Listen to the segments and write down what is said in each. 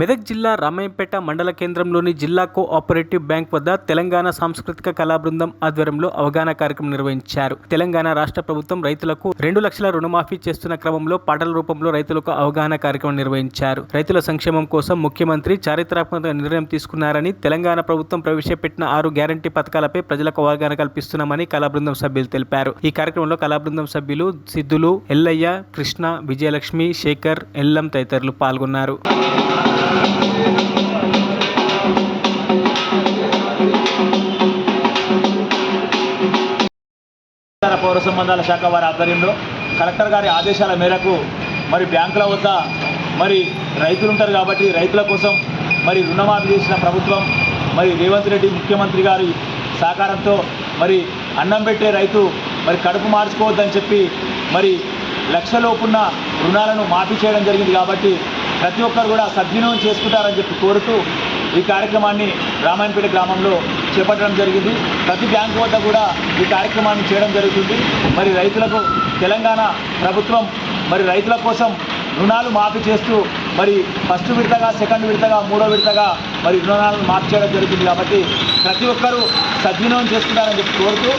మెదక్ జిల్లా రామాయంపేట మండల కేంద్రంలోని జిల్లా కోఆపరేటివ్ బ్యాంక్ వద్ద తెలంగాణ సాంస్కృతిక కళా బృందం ఆధ్వర్యంలో అవగాహన కార్యక్రమం నిర్వహించారు. తెలంగాణ రాష్ట్ర ప్రభుత్వం రైతులకు 2 లక్షల రుణమాఫీ చేస్తున్న క్రమంలో పాటల రూపంలో రైతులకు అవగాహన కార్యక్రమం నిర్వహించారు. రైతుల సంక్షేమం కోసం ముఖ్యమంత్రి చారిత్రాత్మక నిర్ణయం తీసుకున్నారని, తెలంగాణ ప్రభుత్వం ప్రవేశపెట్టిన 6 గ్యారంటీ పథకాలపై ప్రజలకు అవగాహన కల్పిస్తున్నామని కళా బృందం సభ్యులు తెలిపారు. ఈ కార్యక్రమంలో కళా బృందం సభ్యులు సిద్ధులు, ఎల్లయ్య, కృష్ణ, విజయలక్ష్మి, శేఖర్, ఎల్లం తదితరులు పాల్గొన్నారు. పౌర సంబంధాల శాఖ వారి ఆధ్వర్యంలో కలెక్టర్ గారి ఆదేశాల మేరకు మరి బ్యాంకుల వద్ద మరి రైతులు ఉంటారు కాబట్టి రైతుల కోసం మరి రుణమాఫీ చేసిన ప్రభుత్వం మరి రేవంత్ రెడ్డి ముఖ్యమంత్రి గారి సహకారంతో మరి అన్నం పెట్టే రైతు మరి కడుపు మార్చుకోవద్దని చెప్పి మరి లక్షలోపున్న రుణాలను మాఫీ చేయడం జరిగింది. కాబట్టి ప్రతి ఒక్కరు కూడా సద్వినియోగం చేసుకుంటారని చెప్పి కోరుతూ ఈ కార్యక్రమాన్ని రామాయంపేట గ్రామంలో చేపట్టడం జరిగింది. ప్రతి బ్యాంకు వద్ద కూడా ఈ కార్యక్రమాన్ని చేయడం జరుగుతుంది. మరి రైతులకు తెలంగాణ ప్రభుత్వం మరి రైతుల కోసం రుణాలు మాఫీ చేస్తూ మరి ఫస్ట్ విడతగా, సెకండ్ విడతగా, మూడో విడతగా మరి రుణాలను మాఫీ చేయడం జరుగుతుంది. కాబట్టి ప్రతి ఒక్కరూ సద్వినియోగం చేసుకుంటారని చెప్పి కోరుతూ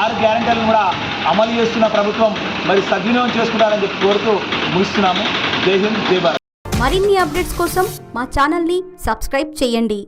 6 గ్యారెంటీలను కూడా అమలు చేస్తున్న ప్రభుత్వం మరి సద్వినియోగం చేసుకుంటారని చెప్పి కోరుతూ ముగిస్తున్నాము. జై హింద్, జై భారత్. మరిన్ని అప్డేట్స్ కోసం మా ఛానల్ని సబ్స్క్రైబ్ చేయండి.